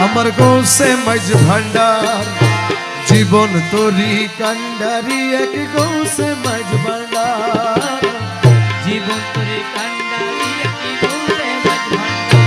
আমার গৌসে মাঝ ভান্ডার জীবন তোরি কান্ডারি এক গৌসে মাঝ ভান্ডার জীবন তোরে কান্ডারি এক গৌসে মাঝ ভান্ডার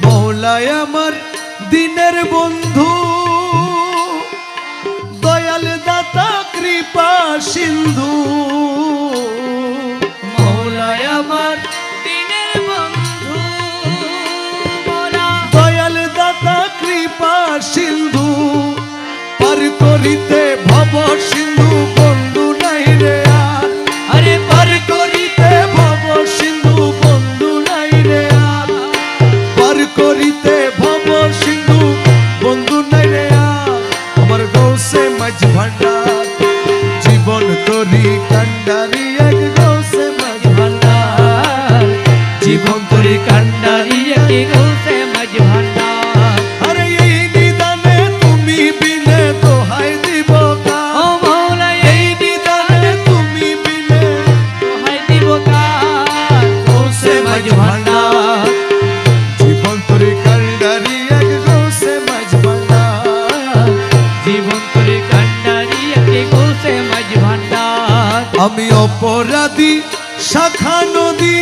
মৌলায় আমার দিনের বন্ধু দয়াল দাতা কৃপা সিন্ধু মৌলায় আমার দিনের বন্ধু দয়াল দাতা কৃপা সিন্ধু পার করিতে ভব সিন্ধু বন্ধু নাই রে আর আরে পার করিতে ভব সিন্ধু বন্ধু নাই রে আর পার করিতে ভব সিন্ধু বন্ধু নাই রে আর আমার গৌসে মাঝ ভান্ডার জীবন তোরি কান্ডারি এক গৌসে মাঝ ভান্ডার জীবন তোরে কান্ডারি এক গৌসে মাঝ ভান্ডার আরে এই নিদানে তুমি বিনে দোহাই দিব কার ও মৌলা এই নিদানে তুমি বিনে দোহাই দিব কার গৌসে মাঝ ভান্ডার জীবন তোরে কান্ডারি এক গৌসে মাঝ ভান্ডার জীবন তোরে কান্ডারি এক গৌসে মাঝ ভান্ডার আমি অপরাধী শাখা নদী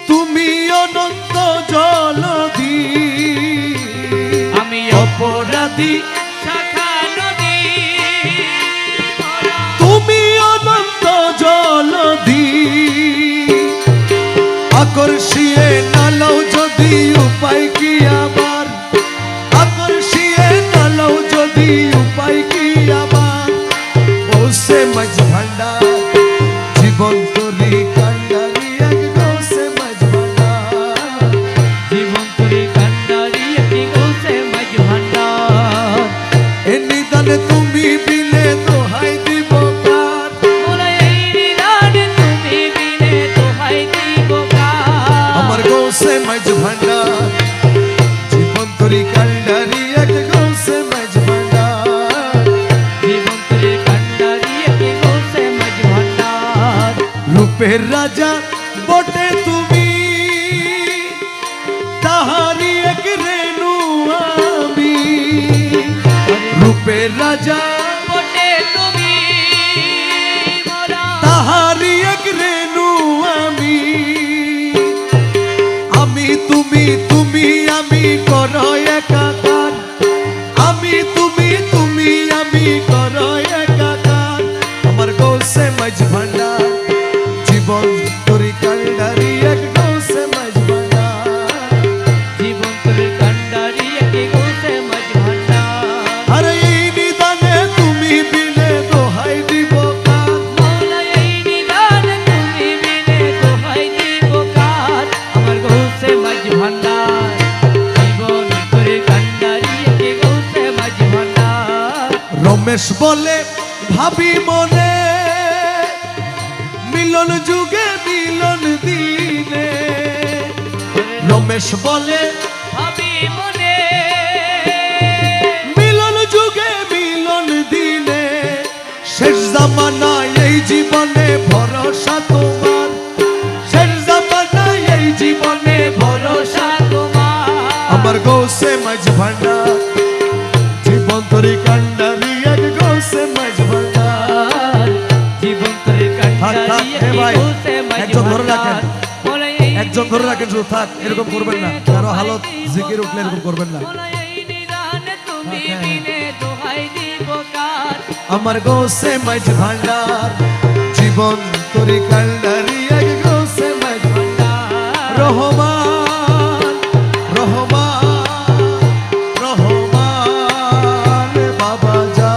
তুমি অনন্ত জলধি আমি অপরাধী শাখা নদী তুমি অনন্ত জলধি আকর্ষিয়ে নালও যদি উপায় কি আবার আকর্ষিয়ে নালও যদি উপায় কি আবার গৌসে মাঝ ভান্ডার জীবন তোরি কান্ডারি এক গৌসে মাঝ ভান্ডার জীবন তোরে কান্ডারি এক গৌসে মাঝ ভান্ডার এ নিদানে তুমি বিনে দোহাই দিব কার মোলা এই নিদানে তুমি বিনে দোহাই দিব কার আমার গৌসে মাঝ ভান্ডার জীবন তোরি কান্ডারি এক গৌসে মাঝ ভান্ডার জীবন তোরে কান্ডারি এক গৌসে মাঝ ভান্ডার রূপের রাজা বটে তুমি তাহারি এক রেণু আমি রূপের রাজা বটে তুমি মোরা তাহারি এক রেণু আমি আমি তুমি তুমি আমি কর একাকার আমি তুমি তুমি আমি কর একাকার আমার গৌসে মাঝ ভান্ডার জীবন তোরি কান্ডারি এক গৌসে মাঝ ভান্ডার জীবন তোরে কান্ডারি এক গৌসে মাঝ ভান্ডার আরে এই নিদানে তুমি বিনে দোহাই দিব কার মৌলা এই নিদানে তুমি বিনে দোহাই দিব কার আমার গৌসে মাঝ ভান্ডার জীবন তোরে কান্ডারি এক গৌসে মাঝ ভান্ডার রমেশ বলে ভাবি মনে মিলন যুগে মিলন দিনে রমেশ বলে ভাবি মনে মিলন যুগে মিলন দিনে শেষ জামানায় এই জীবনে ভরসা তোমার শেষ জামানায় এই জীবনে ভরসা তোমার আমার গৌসে মাঝ ভান্ডার জীবন তোরি কান্ডারি এক গৌসে মাঝ ভান্ডার জীবন তোরে কান্ডারি হে এক ভাই, গৌসে মাঝ একজন ধরে রাখেন। ভান্ডার মোলা এই একজন ধরে রাখেন শুধু থাক এরকম করবেন না কারো হালত জিকির উঠলে এরকম করবেন না মোলা এই নিদানে তুমি বিনে দোহাই দিব কার আমার গৌসে মাঝ ভান্ডার জীবন তোরি কান্ডারি এক গৌসে মাঝ ভান্ডার রহমান রহমান রহমান বাবা যা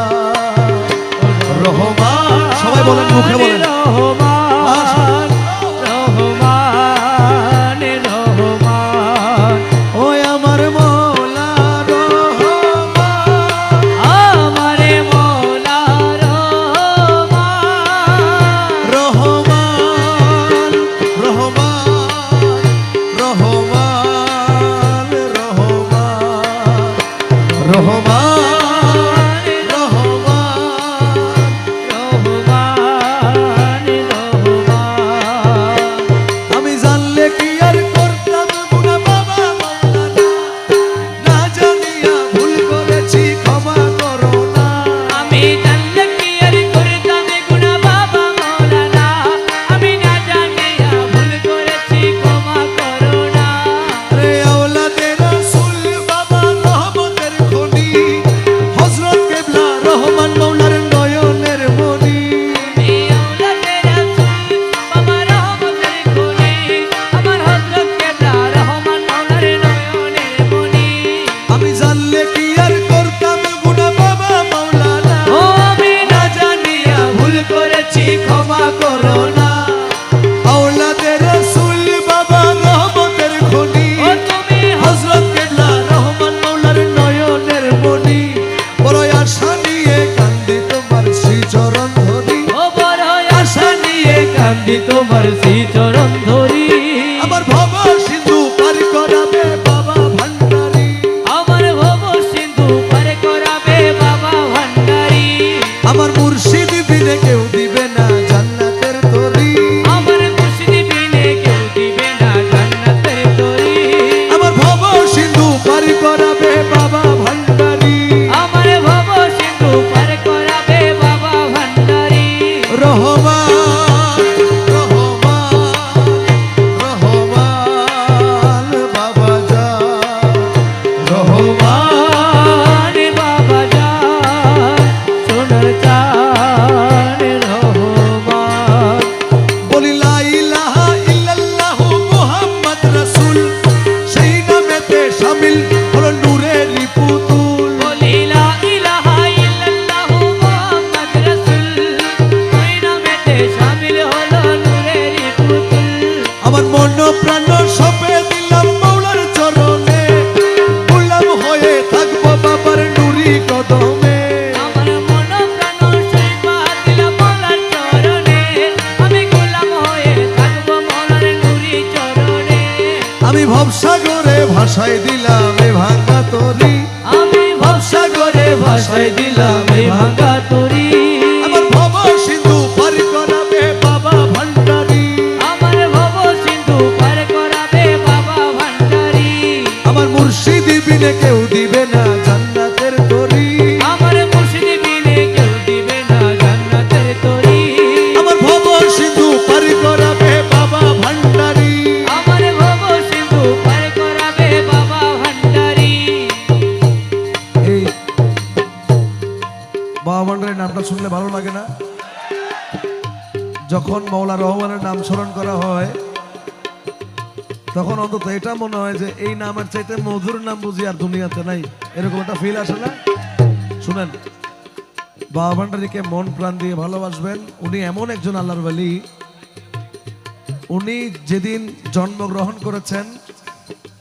রহমান সবাই বলেন মুখে বলেন রহমান রহমান রহমান ওই আমার মৌলা রহমান আমারে মৌলা রহমান রহমান রহমান কান্দি তোমার শ্রী চরণ ধরি আমার ভব সিন্ধু পার করাবে বাবা ভান্ডারী আমার ভব সিন্ধু পার করাবে বাবা ভান্ডারী আমার মুর্শিদ বিনে কেউ দিবে না জান্নাতের তরি আমার মুর্শিদ বিনে কেউ দিবে না জান্নাতের তরি আমার ভব সিন্ধু পার করাবে বাবা ভান্ডারী আমার ভব সিন্ধু পার করাবে বাবা ভান্ডারী রহমান রহমান রহমান বাবা যা রহমান বাবা যান সোনার চান রহমান বলি লা ইলাহা ইল্লাল্লাহু মুহাম্মদ রাসূল সেই নামেতে শামিল হলো নূরেরই পুতুল বলি লা ইলাহা ইল্লাল্লাহু মুহাম্মদ রাসূল ওই নামেতে শামিল হলো নূরেরই পুতুল আমার মন প্রাণ সপে দিলাম মাওলার চরণে গোলাম হয়ে থাকবো বাবার নুরি কদমে আমার মন প্রাণ সইবা দিলাম মওলার চরণে আমি গোলাম হয়ে থাকবো মওলার নূরি চরণে আমি ভবসাগরে ভাষায় দিলাম এ ভাঙা তরি আমি ভবসাগরে ভাসায় দিলাম এই ভাঙা তরি আমার ভব সিন্ধু পার করাবে বাবা ভান্ডারী আমার ভব সিন্ধু পার করাবে বাবা ভান্ডারী আমার মুর্শিদ বিনে কেউ দিবে না জান্নাতের তরি আমার মুর্শিদ বিনে কেউ দিবে না জান্নাতের তরি আমার ভব সিন্ধু পার করাবে বাবা ভান্ডারী আমার ভব সিন্ধু পার করাবে বাবা ভান্ডারী এই বাবা ভান্ডারীর নামটা শুনলে ভালো লাগে না? যখন মৌলা রহমানের নাম স্মরণ করা হয় তখন অন্তত এটা মনে হয় যে এই নামের চাইতে মধুর নাম বুঝি আর দুনিয়াতে নাই, এরকম একটা ফিল আসে না? শুনেন, বাবা ভান্ডারীকে মন প্রাণ দিয়ে ভালোবাসবেন। উনি এমন একজন আল্লাহর ওয়ালি, উনি যেদিন জন্মগ্রহণ করেছেন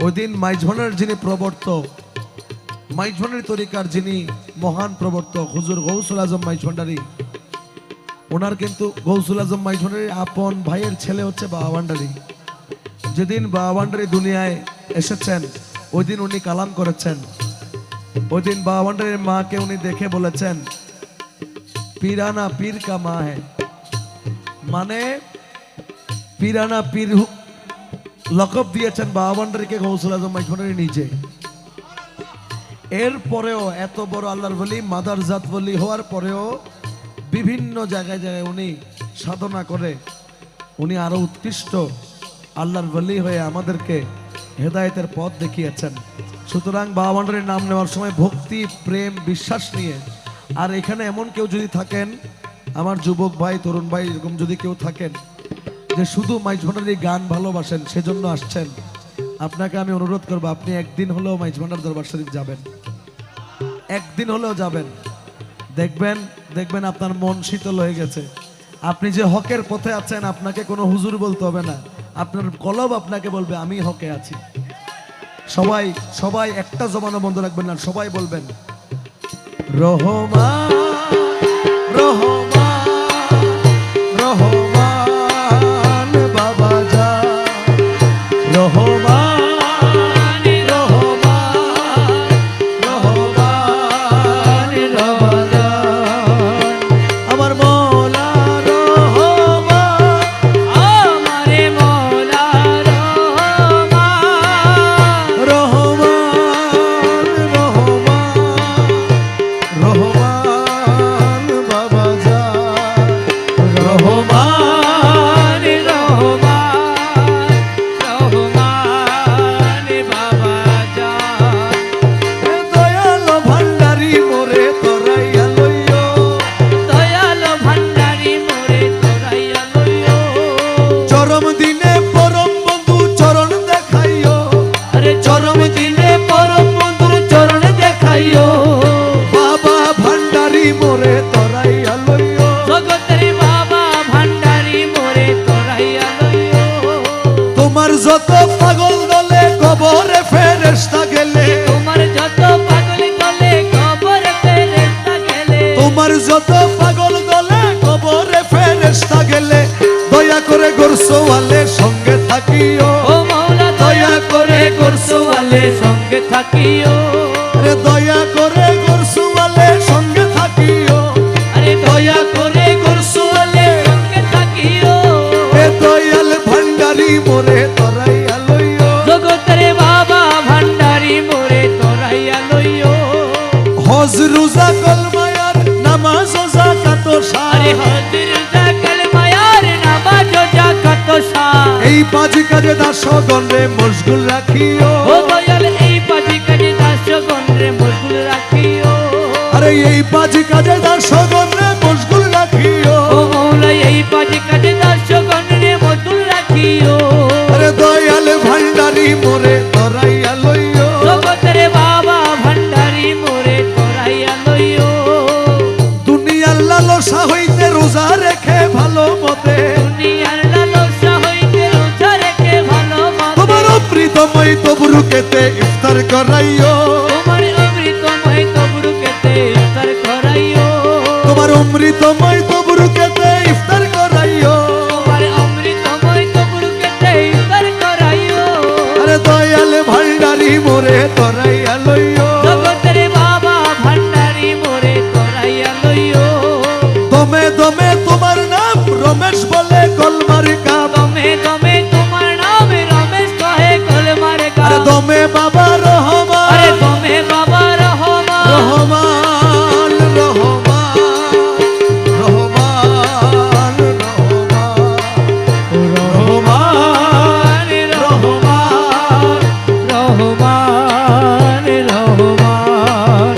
ওই দিন মাইজভান্ডারের যিনি প্রবর্তক, মাইজভান্ডারী তরিকার যিনি মহান প্রবর্তক হুজুর গৌসুল আজম মাইজভান্ডারী, ওনার কিন্তু গৌসুল আজম মাইজভান্ডারীর আপন ভাইয়ের ছেলে হচ্ছে বাবা ভান্ডারী। যেদিন বাবা ভান্ডারী দুনিয়ায় এসেছেন ওই দিন উনি কালাম করেছেন। ওই দিন বাবা ভান্ডারীর মাকে উনি দেখে বলেছেন পীরানা পীর কা মা হ্যায়, মানে পীরানা পীর লকব দিয়েছেন বাবা ভান্ডারীকে গৌসুল আজম মাইজভান্ডারী নিজে। এরপরেও এত বড় আল্লাহর ওয়ালি, মাদার জাত ওয়ালি হওয়ার পরেও বিভিন্ন জায়গায় জায়গায় উনি সাধনা করে উনি আরো উৎকৃষ্ট আল্লাহর ওয়ালি হয়ে আমাদেরকে হেদায়েতের পথ দেখিয়েছেন। সুতরাং বাবা ভান্ডারীর নাম নেওয়ার সময় ভক্তি, প্রেম, বিশ্বাস নিয়ে। আর এখানে এমন কেউ যদি থাকেন, আমার যুবক ভাই, তরুণ ভাই, এরকম যদি কেউ থাকেন যে শুধু মাইজভান্ডারী গান ভালোবাসেন, সেজন্য আসছেন, আপনাকে আমি অনুরোধ করবো আপনি একদিন হলেও মাইজভান্ডার দরবার শরীফ যাবেন, একদিন হলেও যাবেন। দেখবেন দেখবেন আপনার মন শীতল হয়ে গেছে। আপনি যে হকের পথে আছেন আপনাকে কোনো হুজুর বলতে হবে না, আপনার কলব আপনাকে বলবে আমি হকে আছি। সবাই সবাই একটা জবানও বন্ধ রাখবেন না, সবাই বলবেন রহমান রহমান রহমান বাবা যা রহমান যত পাগল দলে কবরে ফেরেশতা গেলে, তোমার যত পাগল দলে কবরে ফেরেশতা গেলে, তোমার যত পাগল দলে কবরে ফেরেশতা গেলে, দয়া গোরসওয়ালের সঙ্গে থাকিও ও মৌলা দয়া করে গোরসওয়ালের সঙ্গে থাকিও রে দয়া করে গোরসওয়ালের সঙ্গে থাকিও আরে দয়া করে গোরসওয়ালের সঙ্গে থাকিও এ দয়াল ভান্ডারি মোরে তরাইয়া লইও জগতের বাবা ভান্ডারি মোরে তোরাইয়া লইও হজ রোজা কলমায়ার নামাজ ও যাকাত ও আরে সাহ হাজির জাকাল মায়ার নামাজ ও যাকাত সা এই পাঁচ কাজে দাসগণ রে মশগুল রাখিও ও দয়াল এই পাজি কাজে দাসগণ রে মশগুল রাখিও আরে এই পাঁচ কাজে দাসগণ রে মশগুল রাখিও ও মৌলা এই পাজি কাজে দাসগণ রে মশগুল রাখিও আরে দয়াল ভান্ডারি মোরে তরাইয়া লইও জগতের বাবা ভান্ডারি মোরে তোরাইয়া লইও দুনিয়ার লালসা হইতে রোজা রেখে ভালো মতে দুনিয়ার লালসা হইতে রোজা রেখে ভালো মতে তোমার অমৃতময় তবরুকেতে ইফতার করাইও তোমার অমৃতময় তবরুকেতে ইফতার করাইও তোমার অমৃতময় তবরুকেতে ইফতার করাইও তোমার অমৃতময় তবরুকেতে ইফতার করাইও আরে দয়াল ভান্ডারি মোরে তরাইয়া লইও জগতের বাবা ভান্ডারি মোরে তোরাইয়া লইও দমে দমে তোমার নাম রমেশ বলে কলমার কাব দমে দমে তোমার নামে রমেশ কহে কলমার কা আরে দমে বাবা রহমান আরে দমে বাবা রহমান রহমান রহমান রহমান রহমান রহমান রহমান রহমান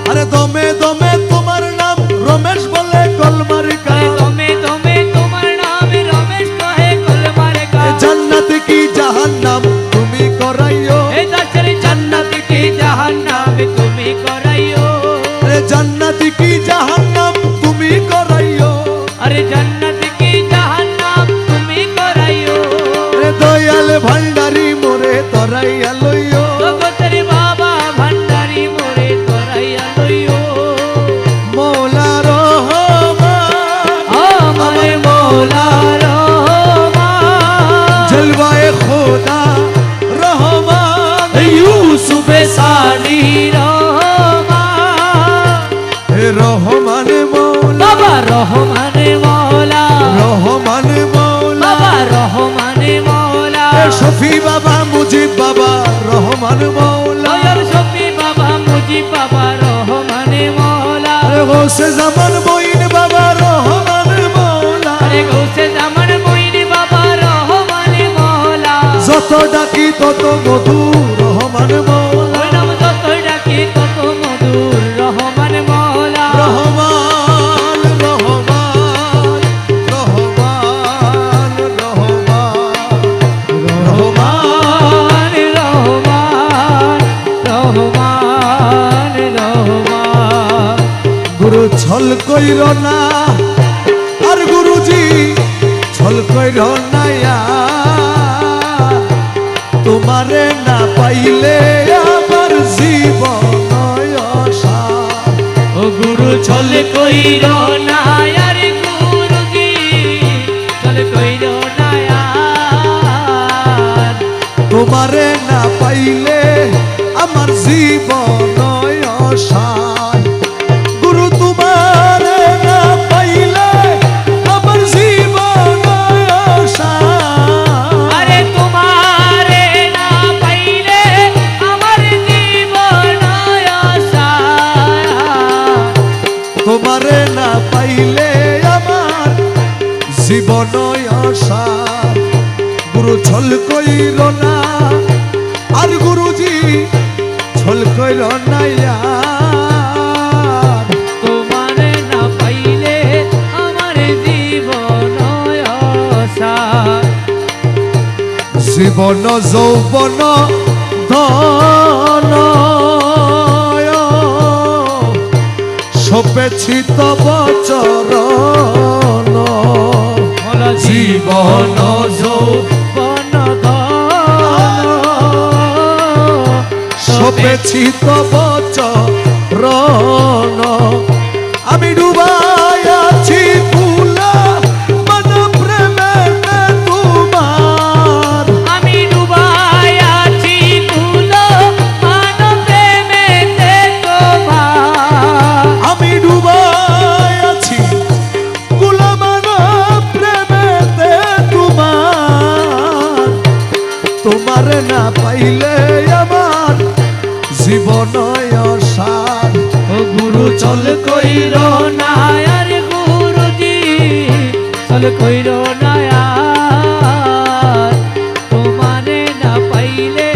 আরে দমে দমে তোমার নাম রমেশ বলে কলমার আরে কাব দমে দমে তোমার নামে রমেশ কহে কলমার কা জান্নাত কি জাহান্নাম তুমি করাইও এই দাসের জান্নাত কি জাহান্নাম তুমি করাইও আরে জান্নাত কি জাহান্নাম তুমি করাইও আরে জান্নাত কি জাহান্নাম তুমি করাইও আরে দয়াল ভান্ডারি মোরে তরাইয়া লইও জগতের বাবা ভান্ডারি মোরে তোরাইয়া লইও মৌলা রহমান আমার মৌলা রহমান জলওয়ায়ে খোদা রহমান ইউসুফ সানি রহমান হে রহমান মৌলা বাবা রহমান মৌলা রহমান মৌলা বাবা রহমান মৌলা হে শফি বাবা মুজিব বাবা রহমান মৌলা দয়াল শফি বাবা মুজিব বাবা রহমান মৌলা হে গৌসে জামান মঈন বাবা রহমান মৌলা আরে গৌসে জামান মঈন বাবা রহমান মৌলা যত ডাকি তত মধু রহমান মৌলা ওই নাম যত ডাকি তত মধুর রহমান মৌলা রহমান রহমান রহমান রহমান রহমান রহমান রহমান রহমান গুরু ছল কইর না আর গুরুজি ছল কইর না তোমারে না পাইলে আমার জীবন আশা ও গুরু ছল কইর না আর গুরুজি ছল কইর না আর তোমারে না পাইলে আমার জীবন আশা গুরু তোমারে না পাইলে আমার জীবন আশা আরে তোমারে না পাইলে আমার জীবন আশা তোমারে না পাইলে আমার জীবন আশা গুরু ছল কইর না আর গুরুজি ছল কইর না তোমারে না পাইলে আমার জীবন আশা জীবন যৌবন ধন সপেছি তব চরণ জীবন যৌবন সপেছি তব চরণ আমি ডুবাই আছি ফুলা মন প্রেমে তু গুরু চল কইর না আর গুরুজি চল কইর না আর তোমারে না পাইলে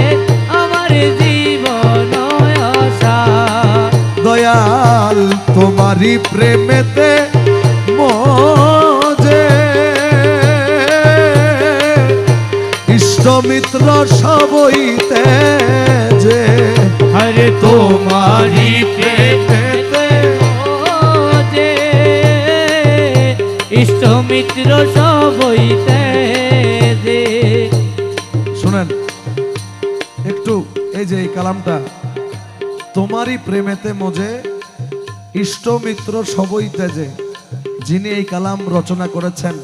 আমার জীবন অসার দয়াল তোমারি প্রেমেতে মজে ইষ্ট মিত্র সবইতে যে আরে তোমারি প্রেমেতে যে ইষ্ট মিত্র সবইতে যে শুনেন একটু, এই যে এই কালামটা তোমারই প্রেমেতে মজে ইষ্ট মিত্র সবইতে যে, যিনি এই কালাম রচনা করেছেন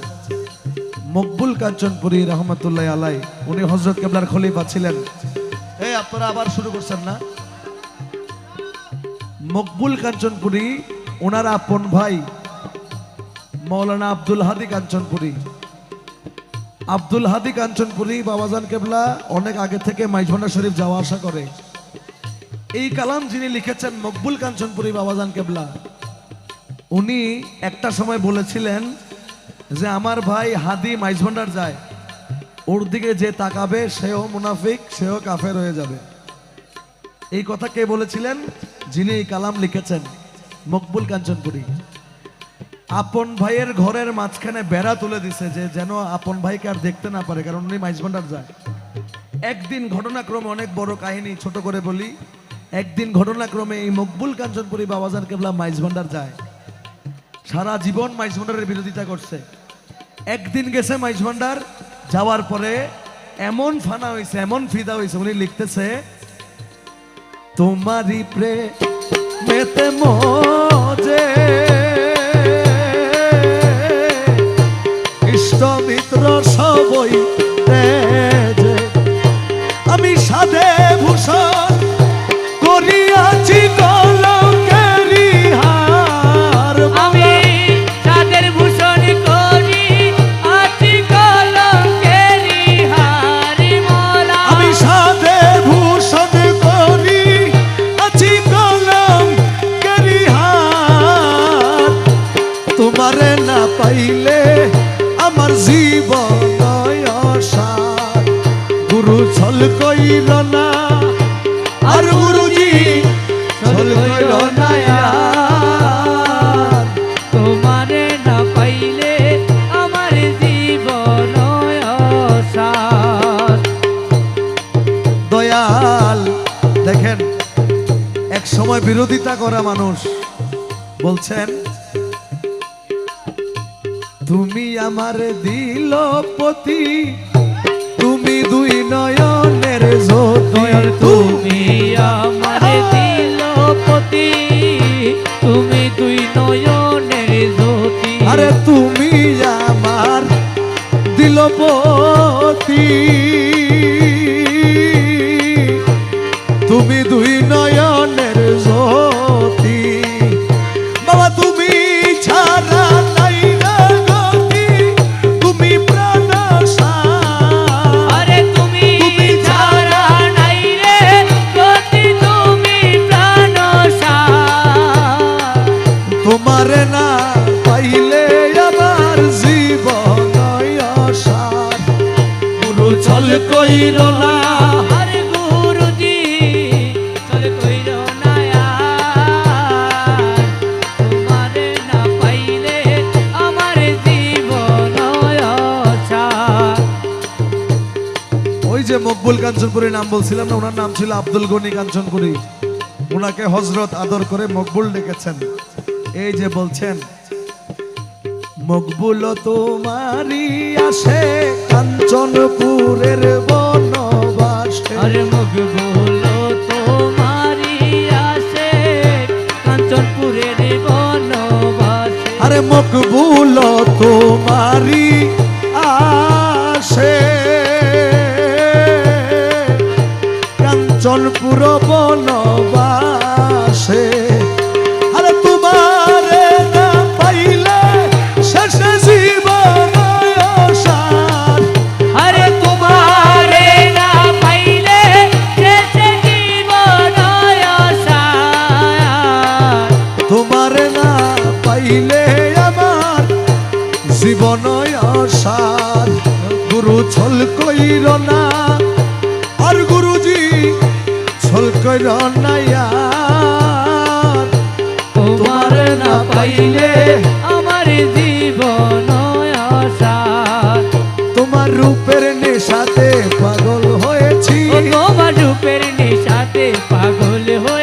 মকবুল কাঞ্চনপুরী রহমতুল্লাহ আলাই, উনি হযরত কেবলার খলিফা ছিলেন। এই আপনারা আবার শুরু করছেন না? মকবুল কাঞ্চনপুরী ওনার আপন ভাই মৌলানা আব্দুল হাদি কাঞ্চনপুরী। আব্দুল হাদি কাঞ্চনপুরী বাবাজান কেবলা অনেক আগে থেকে মাইজভান্ডার শরীফ যাওয়া আসা করে। এই কালাম যিনি লিখেছেন মকবুল কাঞ্চনপুরী বাবাজান কেবলা, উনি একটা সময় বলেছিলেন যে আমার ভাই হাদি মাইজভান্ডার যায়, ওর দিকে যে তাকাবে সেও মুনাফিক, সেও কাফের হয়ে যাবে। এই কথা কে বলেছিলেন? যিনি এই কালাম লিখেছেন মকবুল কাঞ্চনপুরী। আপন ভাইয়ের ঘরের মাঝখানে বেড়া তুলে দিছে যে যেন আপন ভাইকে আর দেখতে না পারে, কারণ উনি মাইজভান্ডার যায়। একদিন ঘটনাক্রমে, অনেক বড় কাহিনী ছোট করে বলি, একদিন ঘটনাক্রমে এই মকবুল কাঞ্চনপুরী বাবাজান কেবলা মাইজভান্ডার যায়। সারা জীবন মাইজভান্ডারের বিরোধিতা করছে। একদিন গেছে মাইজভান্ডার, যাওয়ার পরে এমন ফানা হয়েছে, এমন ফিদা হয়েছে, উনি লিখতেছে তোমারই প্রেমেতে মজে ইষ্ট মিত্র সবই তেজে আমি সাধে ভূষণ করিয়াছি কলঙ্কেরি হার। আমি চাঁদের ভূষণ করি আছি কলঙ্কেরি হারি মোলা আমি সাধে ভূষণ করি আছি কলঙ্কেরি হার। তোমারে না পাইলে আমার জীবন অসার। গুরু ছল কইল না আর গুরুজি ছল কইল না আর। তোমারে না পাইলে আমার জীবন অসার। দয়াল দেখেন, এক সময় বিরোধিতা করা মানুষ বলছেন তুমি আমার দিল পতি, তুমি দুই নয়নের জ্যোতি। তুমি আমার দিলপতি, তুমি দুই নয়নের জ্যোতি। আরে তুমি আমার দিল পতি, তুমি দুই নয়নের জ্যোতি। বাবা তুমি ছাড়া নাই রে গতি, তুমি প্রাণ সার। আরে তুমি ছাড়া নাই রে গতি, তুমি প্রাণ সার। তোমারে না পাইলে আমার জীবন অসার। গুরু চল কইর না আরে গুরুজি চল কইর না আর। তোমারে না পাইলে আমার জীবন অসার। ওই যে মকবুল কাঞ্চনপুরী নাম বলছিলাম না, ওনার নাম ছিল আব্দুল গনি কাঞ্চনপুরী। ওনাকে হযরত আদর করে মকবুল ডেকেছেন। এই যে বলছেন মকবুল তোমারি আসে কাঞ্চনপুরের বনবাসে। আরে মকবুল তোমারি আসে কাঞ্চনপুরের বনবাসে। আরে মকবুল তোমারি আসে কাঞ্চনপুর বনবাসে। আরে তোমারে না পাইলে শেষে জীবন অসার। আরে তোমারে না পাইলে শেষে জীবন অসার। জীবনয় আসার গুরু ছল কইর না আর গুরুজি ছল কইর না ইয়ার। তোমার না পাইলে আমার জীবন আশার। তোমার রূপের নেশাতে পাগল হয়েছি, ও তোমার রূপের নেশাতে পাগল হয়ে